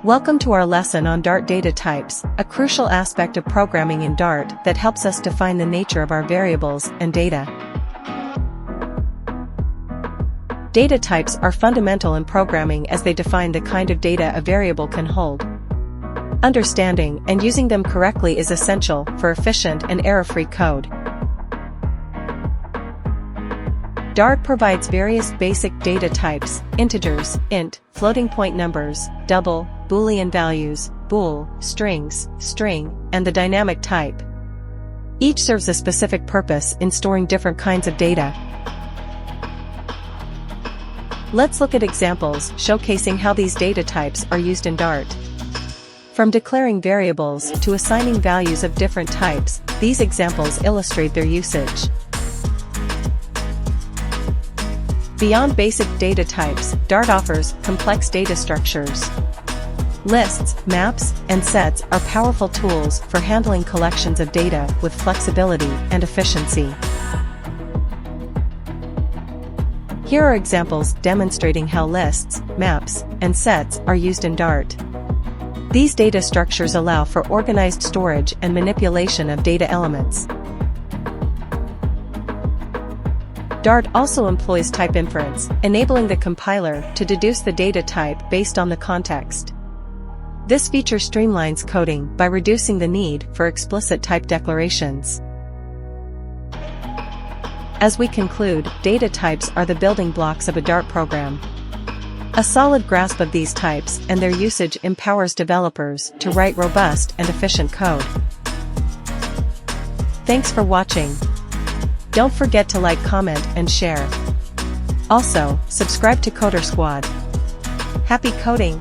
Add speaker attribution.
Speaker 1: Welcome to our lesson on Dart data types, a crucial aspect of programming in Dart that helps us define the nature of our variables and data. Data types are fundamental in programming as they define the kind of data a variable can hold. Understanding and using them correctly is essential for efficient and error-free code. Dart provides various basic data types: integers, int, floating point numbers, double, boolean values, bool, strings, string, and the dynamic type. Each serves a specific purpose in storing different kinds of data. Let's look at examples showcasing how these data types are used in Dart. From declaring variables to assigning values of different types, these examples illustrate their usage. Beyond basic data types, Dart offers complex data structures. Lists, maps, and sets are powerful tools for handling collections of data with flexibility and efficiency. Here are examples demonstrating how lists, maps, and sets are used in Dart. These data structures allow for organized storage and manipulation of data elements. Dart also employs type inference, enabling the compiler to deduce the data type based on the context. This feature streamlines coding by reducing the need for explicit type declarations. As we conclude, data types are the building blocks of a Dart program. A solid grasp of these types and their usage empowers developers to write robust and efficient code. Thanks for watching. Don't forget to like, comment, and share. Also, subscribe to Coder Squad. Happy coding!